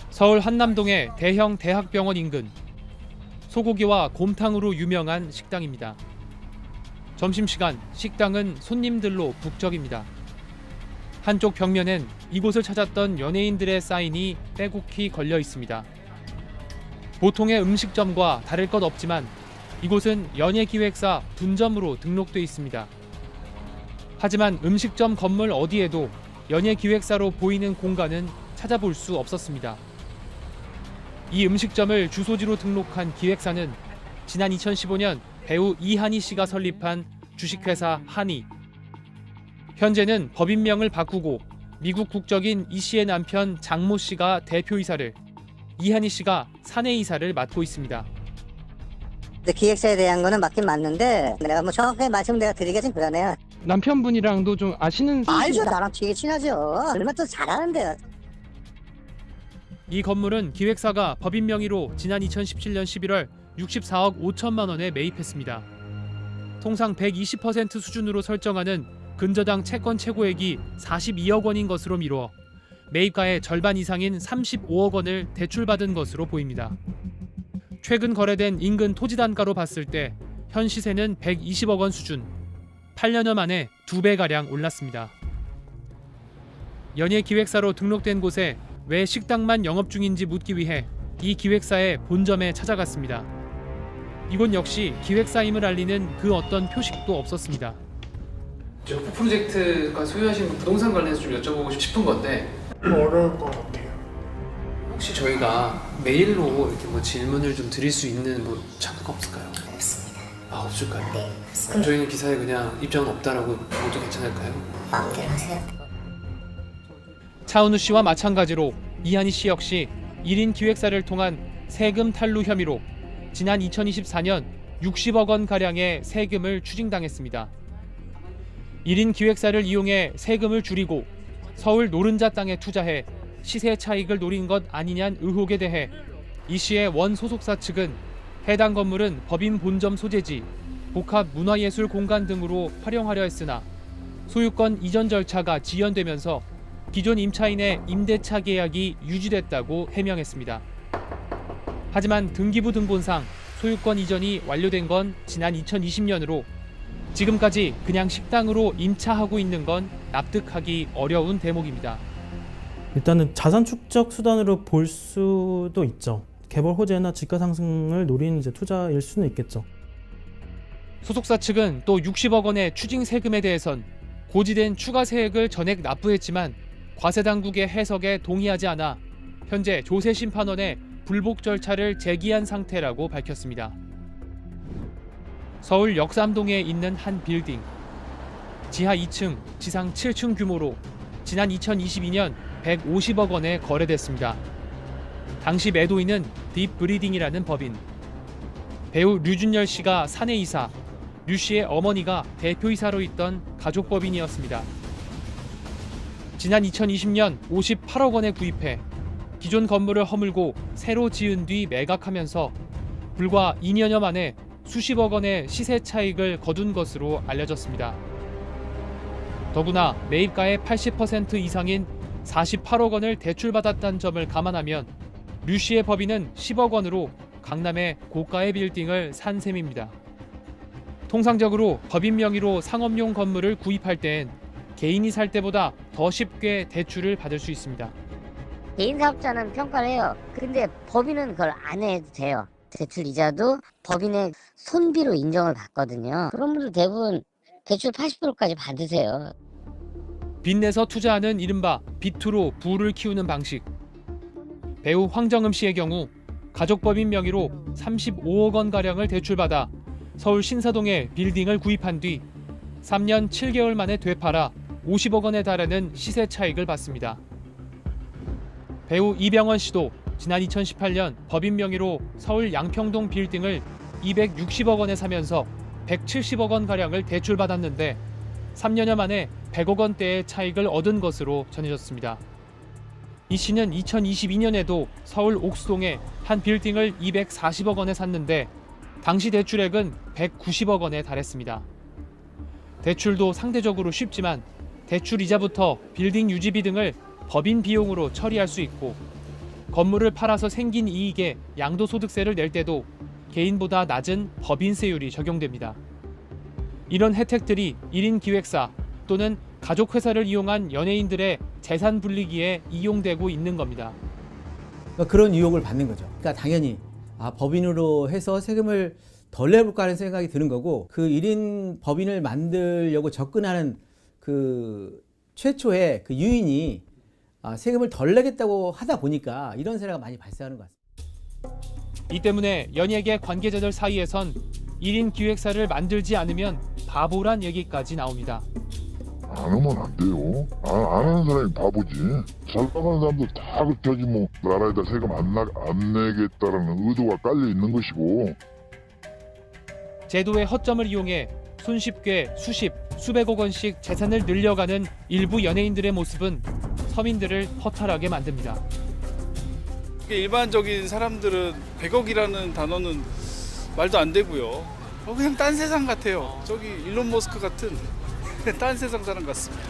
서울 한남동의 대형 대학병원 인근 소고기와 곰탕으로 유명한 식당입니다. 점심시간 식당은 손님들로 북적입니다. 한쪽 벽면엔 이곳을 찾았던 연예인들의 사인이 빼곡히 걸려 있습니다. 보통의 음식점과 다를 것 없지만 이곳은 연예기획사 분점으로 등록돼 있습니다. 하지만 음식점 건물 어디에도 연예기획사로 보이는 공간은 찾아볼 수 없었습니다. 이 음식점을 주소지로 등록한 기획사는 지난 2015년 배우 이한희 씨가 설립한 주식회사 한희. 현재는 법인명을 바꾸고 미국 국적인 이 씨의 남편 장모 씨가 대표이사를, 이한희 씨가 사내이사를 맡고 있습니다. 기획사에 대한 거는 맞긴 맞는데 내가 뭐 정확하게 말씀 내가 드리기가 좀 그러네요. 남편분이랑도 좀 아시는 알죠. 나랑 되게 친하죠. 얼마나 또 잘하는데요. 이 건물은 기획사가 법인 명의로 지난 2017년 11월 64억 5천만 원에 매입했습니다. 통상 120% 수준으로 설정하는 근저당 채권 최고액이 42억 원인 것으로 미루어 매입가의 절반 이상인 35억 원을 대출받은 것으로 보입니다. 최근 거래된 인근 토지 단가로 봤을 때 현 시세는 120억 원 수준, 8년여 만에 2배가량 올랐습니다. 연예기획사로 등록된 곳에 왜 식당만 영업 중인지 묻기 위해 이 기획사의 본점에 찾아갔습니다. 이곳 역시 기획사임을 알리는 그 어떤 표식도 없었습니다. 저 프로젝트가 소유하시는 부동산 관련해서 좀 여쭤보고 싶은 건데 어려울 것 같아요. 혹시 저희가 메일로 이렇게 뭐 질문을 좀 드릴 수 있는 뭐 창구가 없을까요? 없습니다. 아 없을까요? 네, 그럼 없습니다. 저희는 기사에 그냥 입장은 없다라고 모두 괜찮을까요? 마음대로 하세요. 차은우 씨와 마찬가지로 이한희 씨 역시 1인 기획사를 통한 세금 탈루 혐의로 지난 2024년 60억 원 가량의 세금을 추징당했습니다. 1인 기획사를 이용해 세금을 줄이고 서울 노른자 땅에 투자해 시세 차익을 노린 것 아니냐는 의혹에 대해 이 씨의 원 소속사 측은 해당 건물은 법인 본점 소재지 복합 문화예술 공간 등으로 활용하려 했으나 소유권 이전 절차가 지연되면서 기존 임차인의 임대차 계약이 유지됐다고 해명했습니다. 하지만 등기부 등본상 소유권 이전이 완료된 건 지난 2020년으로 지금까지 그냥 식당으로 임차하고 있는 건 납득하기 어려운 대목입니다. 일단은 자산 축적 수단으로 볼 수도 있죠. 개발 호재나 지가 상승을 노리는 이제 투자일 수는 있겠죠. 소속사 측은 또 60억 원의 추징 세금에 대해선 고지된 추가 세액을 전액 납부했지만 과세 당국의 해석에 동의하지 않아 현재 조세심판원에 불복 절차를 제기한 상태라고 밝혔습니다. 서울 역삼동에 있는 한 빌딩. 지하 2층, 지상 7층 규모로 지난 2022년 150억 원에 거래됐습니다. 당시 매도인은 딥브리딩이라는 법인. 배우 류준열 씨가 사내이사, 류 씨의 어머니가 대표이사로 있던 가족법인이었습니다. 지난 2020년 58억 원에 구입해 기존 건물을 허물고 새로 지은 뒤 매각하면서 불과 2년여 만에 수십억 원의 시세 차익을 거둔 것으로 알려졌습니다. 더구나 매입가의 80% 이상인 48억 원을 대출받았다는 점을 감안하면 류 씨의 법인은 10억 원으로 강남의 고가의 빌딩을 산 셈입니다. 통상적으로 법인 명의로 상업용 건물을 구입할 때엔 개인이 살 때보다 더 쉽게 대출을 받을 수 있습니다. 개인 사업자는 평가를 해요. 근데 법인은 그걸 안 해도 돼요. 대출 이자도 법인의 손비로 인정을 받거든요. 그런 분들 대부분 대출 80%까지 받으세요. 빚내서 투자하는 이른바 빚투로 부를 키우는 방식. 배우 황정음 씨의 경우 가족법인 명의로 35억 원가량을 대출받아 서울 신사동에 빌딩을 구입한 뒤 3년 7개월 만에 되팔아 50억 원에 달하는 시세 차익을 받습니다. 배우 이병헌 씨도 지난 2018년 법인 명의로 서울 양평동 빌딩을 260억 원에 사면서 170억 원가량을 대출받았는데 3년여 만에 100억 원대의 차익을 얻은 것으로 전해졌습니다. 이 씨는 2022년에도 서울 옥수동에 한 빌딩을 240억 원에 샀는데 당시 대출액은 190억 원에 달했습니다. 대출도 상대적으로 쉽지만 대출 이자부터 빌딩 유지비 등을 법인 비용으로 처리할 수 있고 건물을 팔아서 생긴 이익에 양도소득세를 낼 때도 개인보다 낮은 법인세율이 적용됩니다. 이런 혜택들이 1인 기획사 또는 가족회사를 이용한 연예인들의 재산 불리기에 이용되고 있는 겁니다. 그러니까 그런 유혹을 받는 거죠. 그러니까 당연히 법인으로 해서 세금을 덜 내볼까 하는 생각이 드는 거고, 그 1인 법인을 만들려고 접근하는 그 최초의 그 유인이 세금을 덜 내겠다고 하다 보니까 이런 사례가 많이 발생하는 것 같습니다. 이 때문에 연예계 관계자들 사이에선 1인 기획사를 만들지 않으면 바보란 얘기까지 나옵니다. 안 하면 안 돼요. 안 하는 사람이 바보지. 잘 나가는 사람들 다 그렇게 하지 뭐. 나라에다 세금 안 내겠다라는 의도가 깔려 있는 것이고. 제도의 허점을 이용해 손쉽게 수십, 수백억 원씩 재산을 늘려가는 일부 연예인들의 모습은 서민들을 허탈하게 만듭니다. 일반적인 사람들은 100억이라는 단어는 말도 안 되고요. 그냥 딴 세상 같아요. 저기 일론 머스크 같은 딴 세상 사람 같습니다.